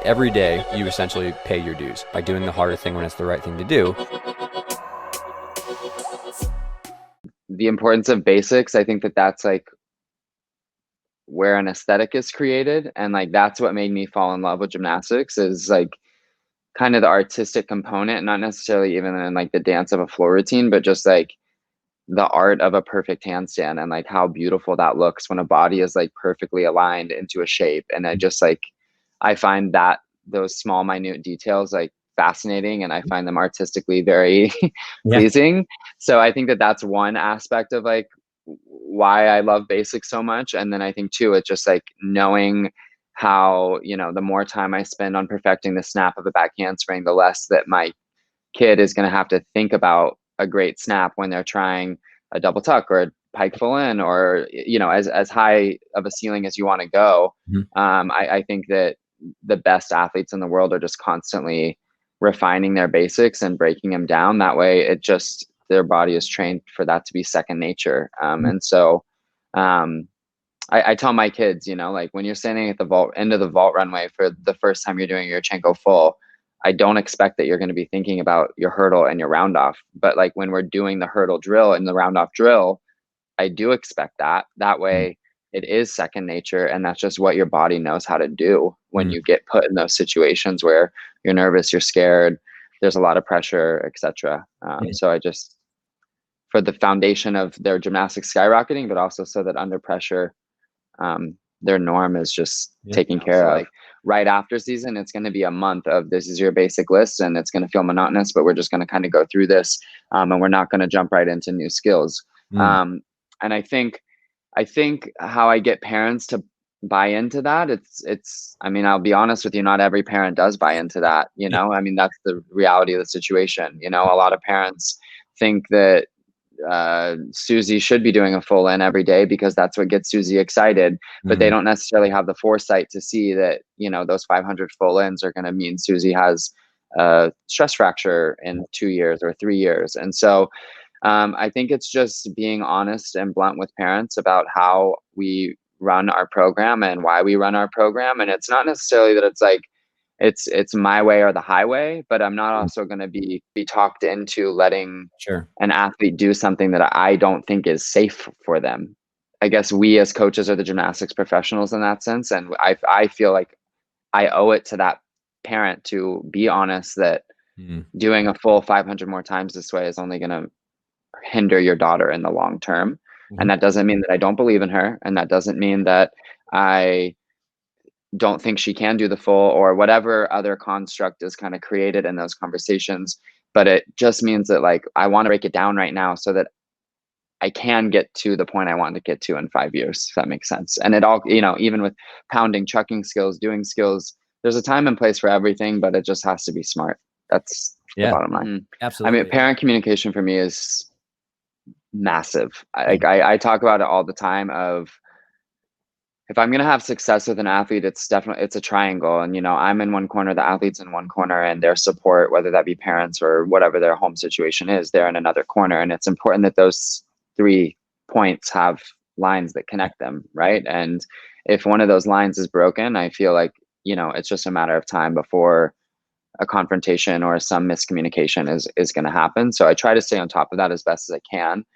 Every day, you essentially pay your dues by doing the harder thing when it's the right thing to do. The importance of basics, I think that that's like where an aesthetic is created. And like that's what made me fall in love with gymnastics, is like kind of the artistic component, not necessarily even in like the dance of a floor routine, but just like the art of a perfect handstand and like how beautiful that looks when a body is like perfectly aligned into a shape. And I just like, I find that those small minute details like fascinating, and I find them artistically very Yeah. pleasing. So I think that that's one aspect of like why I love basics so much. And then I think too, it's just like knowing how, you know, the more time I spend on perfecting the snap of a back handspring, the less that my kid is going to have to think about a great snap when they're trying a double tuck or a pike full in, or, you know, as high of a ceiling as you want to go. Mhm. I think that the best athletes in the world are just constantly refining their basics and breaking them down. That way it just, their body is trained for that to be second nature. And so um, I tell my kids, you know, like when you're standing at the vault end of the vault runway for the first time you're doing your Chenko full, I don't expect that you're going to be thinking about your hurdle and your round off. But like when we're doing the hurdle drill and the round off drill, I do expect that. That way it is second nature. And that's just what your body knows how to do when Mm. you get put in those situations where you're nervous, you're scared, there's a lot of pressure, etc. Yeah. So I just, for the foundation of their gymnastics skyrocketing, but also so that under pressure, their norm is just Yeah. taken care of. Like right after season, it's going to be a month of this is your basic list, and it's going to feel monotonous, but we're just going to kind of go through this, and we're not going to jump right into new skills. Mm. And I think how I get parents to buy into that, I mean, I'll be honest with you, not every parent does buy into that, you know. I mean, that's the reality of the situation. You know, a lot of parents think that Susie should be doing a full in every day because that's what gets Susie excited, but they Mm. don't necessarily have the foresight to see that, you know, those 500 full ins are going to mean Susie has a stress fracture in 2 years or 3 years. And so I think it's just being honest and blunt with parents about how we run our program and why we run our program. And it's not necessarily that it's like it's my way or the highway, but I'm not Mm. also going to be talked into letting Sure. an athlete do something that I don't think is safe for them. I guess we as coaches are the gymnastics professionals in that sense, and I feel like I owe it to that parent to be honest that Mm. doing a full 500 more times this way is only going to hinder your daughter in the long term. And Mhm. that doesn't mean that I don't believe in her, and that doesn't mean that I don't think she can do the full or whatever other construct is kind of created in those conversations. But it just means that like I want to break it down right now so that I can get to the point I want to get to in 5 years, if that makes sense. And it all, you know, even with pounding, chucking skills, doing skills, there's a time and place for everything, but it just has to be smart. That's the Yeah. bottom line. I mean, Absolutely. parent communication for me is massive. Yeah. I talk about it all the time of if I'm going to have success with an athlete, it's definitely, it's a triangle. And, you know, I'm in one corner, the athlete's in one corner, and their support, whether that be parents or whatever their home situation is, they're in another corner. And it's important that those 3 points have lines that connect them. Right. And if one of those lines is broken, I feel like, you know, it's just a matter of time before a confrontation or some miscommunication is going to happen. So I try to stay on top of that as best as I can.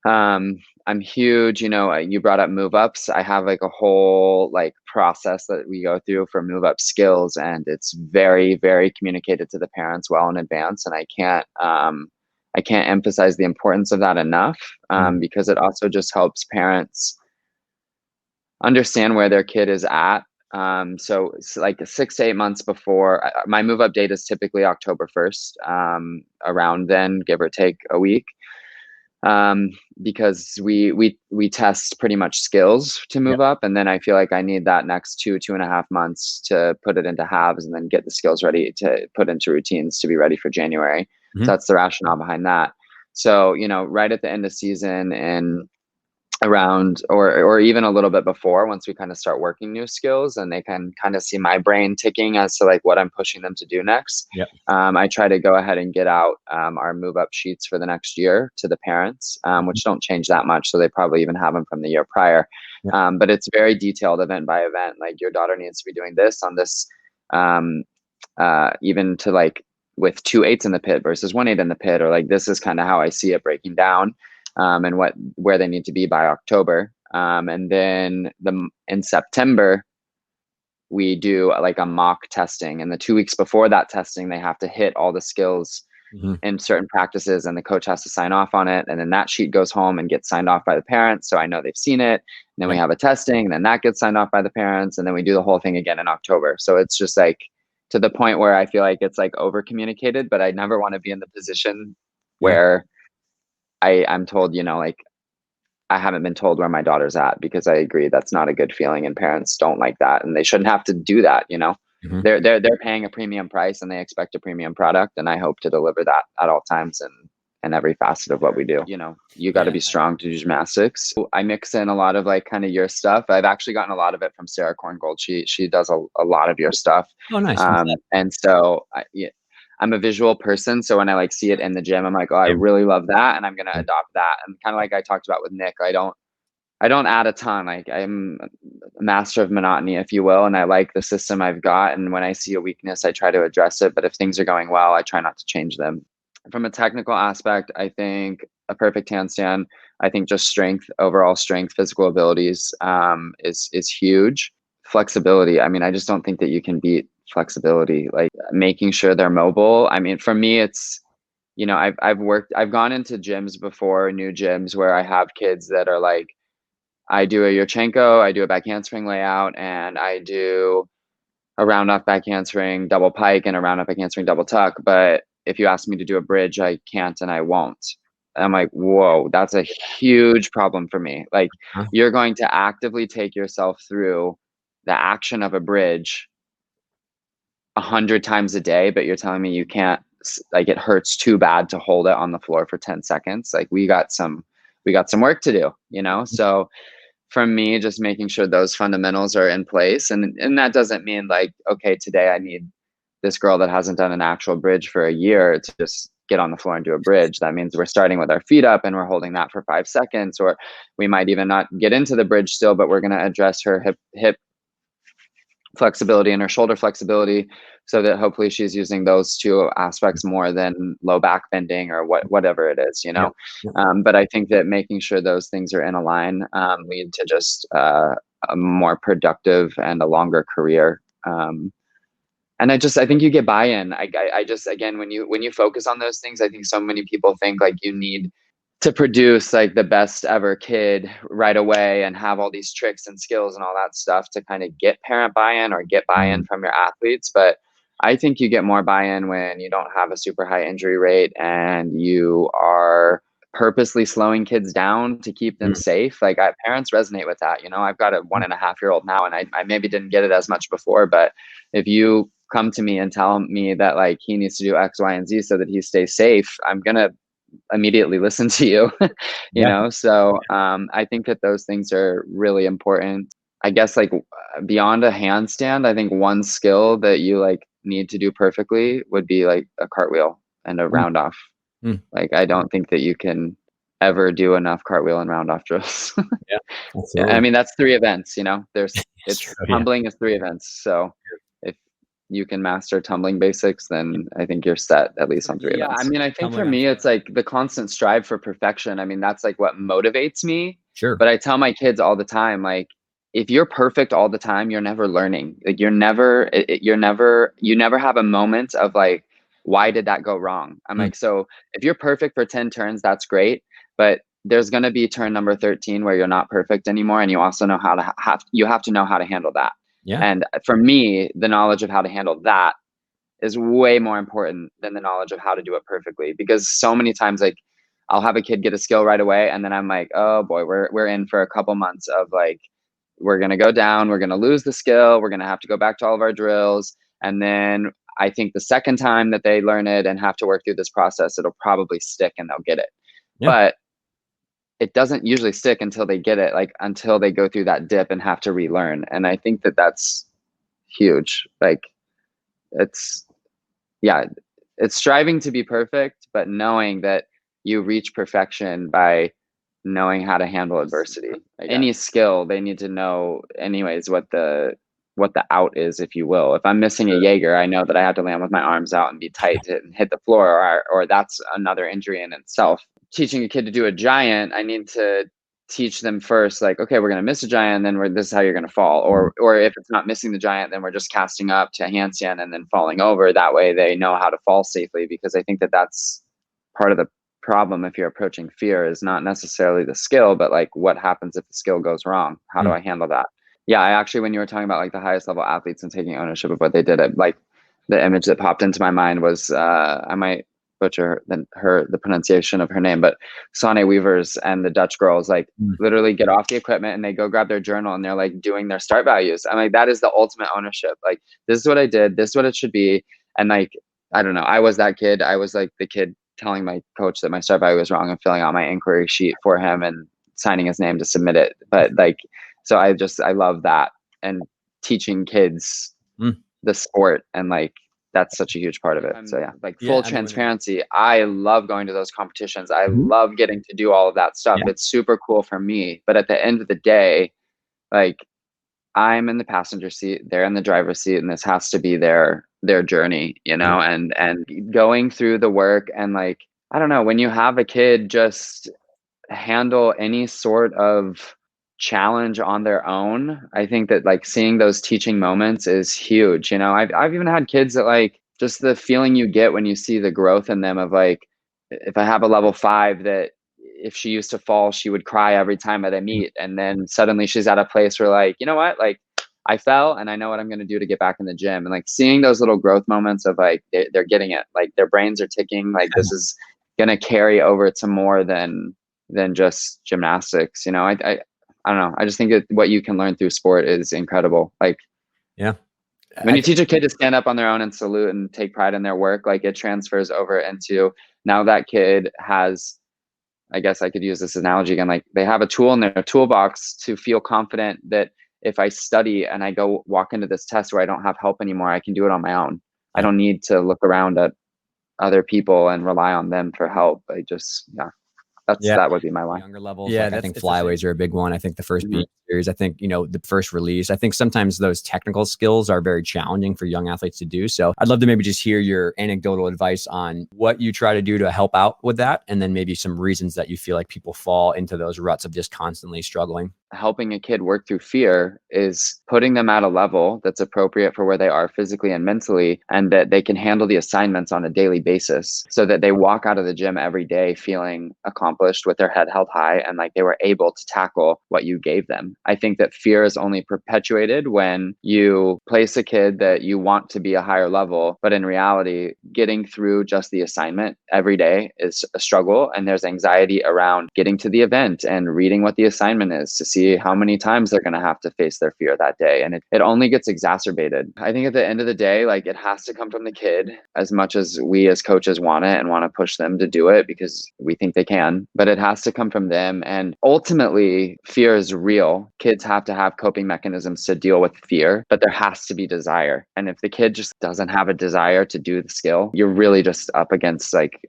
I'm huge, you know, you brought up move ups. I have like a whole like process that we go through for move up skills, and it's very, very communicated to the parents well in advance. And I can't emphasize the importance of that enough, Mm. because it also just helps parents understand where their kid is at. So it's like 6 to 8 months before my move up date is typically October 1st, around then, give or take a week, um, because we test pretty much skills to Yep. move up, and then I feel like I need that next 2.5 months to put it into halves, and then get the skills ready to put into routines to be ready for January. So Mhm. that's the rationale behind that. So, you know, right at the end of season and around or even a little bit before, once we kind of start working new skills and they can kind of see my brain ticking as to like what I'm pushing them to do next, Yep. I try to go ahead and get out our move up sheets for the next year to the parents, Mhm. which don't change that much, so they probably even have them from the year prior. Yep. But it's very detailed event by event, like your daughter needs to be doing this on this um, even to like with 2 8s in the pit versus 1 8 in the pit, or like, this is kind of how I see it breaking down, and where they need to be by October. And then in September, we do like a mock testing, and the 2 weeks before that testing, they have to hit all the skills in certain practices, and the coach has to sign off on it. And then that sheet goes home and gets signed off by the parents, so I know they've seen it. And then we have a testing, and then that gets signed off by the parents, and then we do the whole thing again in October. So it's just like, to the point where I feel like it's like over communicated, but I never want to be in the position Yeah. where I'm told, like, I haven't been told where my daughter's at, because I agree that's not a good feeling, and parents don't like that, and they shouldn't have to do that. Mhm. They're paying a premium price, and they expect a premium product, and I hope to deliver that at all times, and every facet of what we do. You got to Yeah. be strong to do gymnastics. I mix in a lot of like kind of your stuff. I've actually gotten a lot of it from Sarah Korngold. She does a lot of your stuff. Oh, nice. And so yeah, I'm a visual person, so when I like see it in the gym, I'm like, oh, I really love that, and I'm gonna adopt that. And kind of like I talked about with Nick, I don't add a ton. Like, I'm a master of monotony, if you will, and I like the system I've got. And when I see a weakness, I try to address it. But if things are going well, I try not to change them. From a technical aspect, I think a perfect handstand. I think just strength, overall strength, physical abilities, is huge. Flexibility. I mean, I just don't think that you can beat flexibility. Like, making sure they're mobile. I mean, for me, it's I've gone into gyms before, new gyms, where I have kids that are like, I do a Yurchenko, I do a back handspring layout, and I do a round off back handspring double pike and a round off back handspring double tuck. But if you ask me to do a bridge, I can't and I won't. And I'm like, whoa, that's a huge problem for me. Like, Huh? you're going to actively take yourself through the action of a bridge 100 times a day, but you're telling me you can't, like, it hurts too bad to hold it on the floor for 10 seconds. Like, we got some work to do. So for me, just making sure those fundamentals are in place. And that doesn't mean like, okay, today I need this girl that hasn't done an actual bridge for a year to just get on the floor and do a bridge. That means we're starting with our feet up and we're holding that for 5 seconds, or we might even not get into the bridge still, but we're going to address her hip flexibility and her shoulder flexibility, so that hopefully she's using those two aspects more than low back bending or whatever it is. Yeah. Yeah. But I think that making sure those things are in a line lead to just a more productive and a longer career. And I think you get buy-in. I just, again, when you focus on those things, I think so many people think like you need to produce like the best ever kid right away and have all these tricks and skills and all that stuff to kind of get parent buy-in or get buy-in from your athletes. But I think you get more buy-in when you don't have a super high injury rate and you are purposely slowing kids down to keep them safe. Like, parents resonate with that. I've got a 1.5-year-old now, and I maybe didn't get it as much before, but if you come to me and tell me that like he needs to do X, Y, and Z so that he stays safe, I'm gonna immediately listen to you. So I think that those things are really important. I guess like beyond a handstand, I think one skill that you like need to do perfectly would be like a cartwheel and a round off. Like, I don't think that you can ever do enough cartwheel and round off drills. Yeah. Yeah, I Absolutely. mean, that's 3 events. It's true. Yeah. Tumbling is 3 events. So if you can master tumbling basics, then I think you're set at least on 3 events. I mean, I think for me, it's like the constant strive for perfection. I mean, that's like what motivates me. Sure. But I tell my kids all the time, like, if you're perfect all the time, you're never learning. Like, you never have a moment of like, why did that go wrong? I'm like, so if you're perfect for 10 turns, that's great. But there's going to be turn number 13 where you're not perfect anymore. And you also know how to you have to know how to handle that. Yeah. And for me, the knowledge of how to handle that is way more important than the knowledge of how to do it perfectly. Because so many times, like, I'll have a kid get a skill right away, and then I'm like, oh boy, we're in for a couple months of like, we're gonna go down, we're gonna lose the skill, we're gonna have to go back to all of our drills, and then I think the second time that they learn it and have to work through this process, it'll probably stick and they'll get it. Yeah. But it doesn't usually stick until they get it, like until they go through that dip and have to relearn. And I think that that's huge. Like, it's striving to be perfect, but knowing that you reach perfection by knowing how to handle adversity. Like, any skill, they need to know anyways what the what the out is, if you will. If I'm missing a Jaeger, I know that I have to land with my arms out and be tight and hit the floor, or that's another injury in itself. Teaching a kid to do a giant, I need to teach them first, like, okay, we're going to miss a giant, then this is how you're going to fall. Or if it's not missing the giant, then we're just casting up to a handstand and then falling over. That way they know how to fall safely, because I think that that's part of the problem if you're approaching fear, is not necessarily the skill, but like, what happens if the skill goes wrong? How do I handle that? Yeah, I actually, when you were talking about like the highest level athletes and taking ownership of what they did, like the image that popped into my mind was, I might butcher the pronunciation of her name, but Sonne Weavers and the Dutch girls, like literally get off the equipment and they go grab their journal and they're like doing their start values. I'm like, that is the ultimate ownership. Like, this is what I did. This is what it should be. And like, I don't know, I was that kid. I was like the kid telling my coach that my start value was wrong and filling out my inquiry sheet for him and signing his name to submit it. But like, so I love that, and teaching kids the sport, and like, that's such a huge part of it. So yeah, like full transparency. I love going to those competitions. I love getting to do all of that stuff. It's super cool for me. But at the end of the day, like, I'm in the passenger seat, they're in the driver's seat, and this has to be their journey, you know, and going through the work. And like, I don't know, when you have a kid just handle any sort of challenge on their own, I think that like seeing those teaching moments is huge. You know, I've even had kids that, like, just the feeling you get when you see the growth in them of like, if I have a level 5 that if she used to fall, she would cry every time at a meet. And then suddenly she's at a place where like, you know what, like, I fell and I know what I'm going to do to get back in the gym. And like, seeing those little growth moments of like, they're getting it, like their brains are ticking, like this is going to carry over to more than just gymnastics. You know, I don't know. I just think that what you can learn through sport is incredible. Like, when you teach a kid to stand up on their own and salute and take pride in their work, like it transfers over into, now that kid has, I guess I could use this analogy again, like they have a tool in their toolbox to feel confident that if I study and I go walk into this test where I don't have help anymore, I can do it on my own. I don't need to look around at other people and rely on them for help. I just, that would be my line. Younger levels, like I think flyways are a big one. I think the first beat series, I think, you know, the first release, I think sometimes those technical skills are very challenging for young athletes to do. So I'd love to maybe just hear your anecdotal advice on what you try to do to help out with that. And then maybe some reasons that you feel like people fall into those ruts of just constantly struggling. Helping a kid work through fear is putting them at a level that's appropriate for where they are physically and mentally, and that they can handle the assignments on a daily basis, so that they walk out of the gym every day feeling accomplished with their head held high and like they were able to tackle what you gave them. I think that fear is only perpetuated when you place a kid that you want to be a higher level, but in reality, getting through just the assignment every day is a struggle. And there's anxiety around getting to the event and reading what the assignment is to see how many times they're going to have to face their fear that day. And it only gets exacerbated. I think at the end of the day, like, it has to come from the kid as much as we as coaches want it and want to push them to do it because we think they can, but it has to come from them. And ultimately, fear is real. Kids have to have coping mechanisms to deal with fear, but there has to be desire. And if the kid just doesn't have a desire to do the skill, you're really just up against like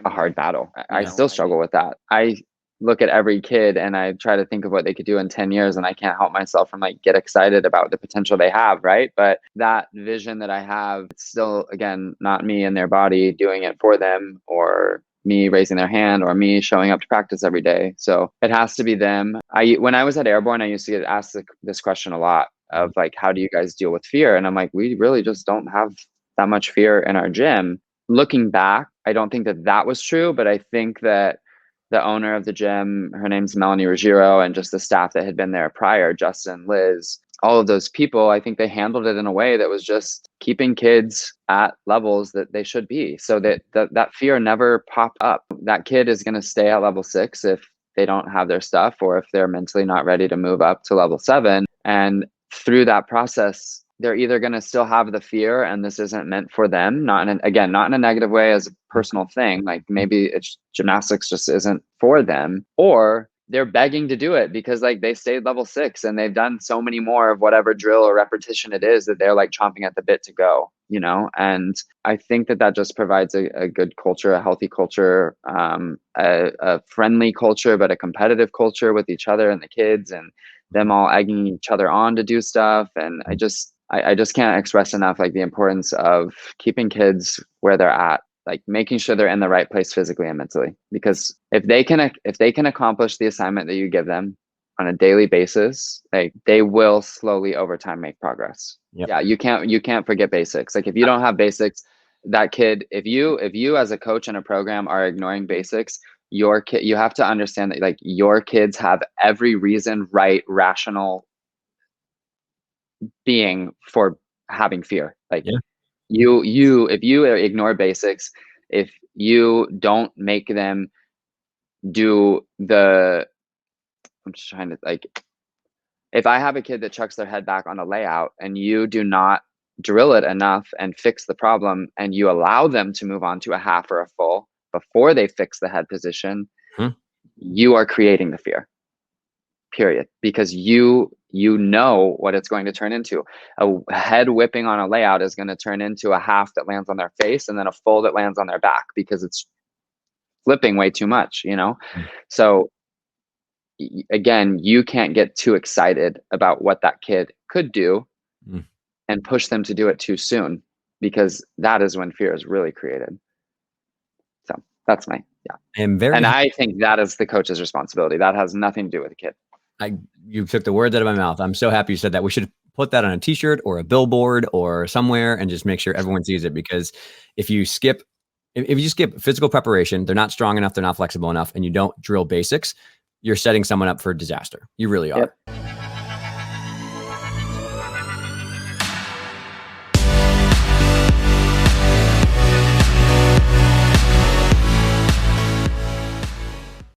a hard battle. I still struggle with that. I look at every kid and I try to think of what they could do in 10 years and I can't help myself from like get excited about the potential they have, right? But that vision that I have, it's still, again, not me in their body doing it for them, or me raising their hand, or me showing up to practice every day. So it has to be them. When I was at Airborne, I used to get asked this question a lot of like, how do you guys deal with fear? And I'm like, we really just don't have that much fear in our gym. Looking back, I don't think that was true, but I think that the owner of the gym, her name's Melanie Ruggiero, and just the staff that had been there prior, Justin, Liz, all of those people, I think they handled it in a way that was just keeping kids at levels that they should be, so that fear never popped up. That kid is going to stay at level 6 if they don't have their stuff, or if they're mentally not ready to move up to level 7. And through that process, they're either going to still have the fear and this isn't meant for them, not in a negative way, as a personal thing, like maybe it's gymnastics just isn't for them, or they're begging to do it because like they stayed level 6 and they've done so many more of whatever drill or repetition it is that they're like chomping at the bit to go, you know? And I think that just provides a good culture, a healthy culture, a friendly culture, but a competitive culture with each other and the kids. And them all egging each other on to do stuff. And I just can't express enough like the importance of keeping kids where they're at, like making sure they're in the right place physically and mentally. Because if they can accomplish the assignment that you give them on a daily basis, like they will slowly over time make progress. Yep. Yeah, you can't forget basics. Like if you don't have basics, that kid, if you as a coach in a program are ignoring basics, your kid, you have to understand that like your kids have every reason, right, rational being for having fear. Like Yeah. if you ignore basics, if you don't make them do I'm just trying to like, if I have a kid that chucks their head back on a layout and you do not drill it enough and fix the problem, and you allow them to move on to a half or a full before they fix the head position, you are creating the fear, period. Because you know what it's going to turn into. A head whipping on a layout is going to turn into a half that lands on their face and then a full that lands on their back because it's flipping way too much, you know? So again, you can't get too excited about what that kid could do and push them to do it too soon, because that is when fear is really created. So that's my, and I think that is the coach's responsibility. That has nothing to do with the kid. You took the words out of my mouth. I'm so happy you said that. We should put that on a t-shirt or a billboard or somewhere and just make sure everyone sees it. Because if you skip physical preparation, they're not strong enough, they're not flexible enough, and you don't drill basics, you're setting someone up for disaster. You really are. Yep.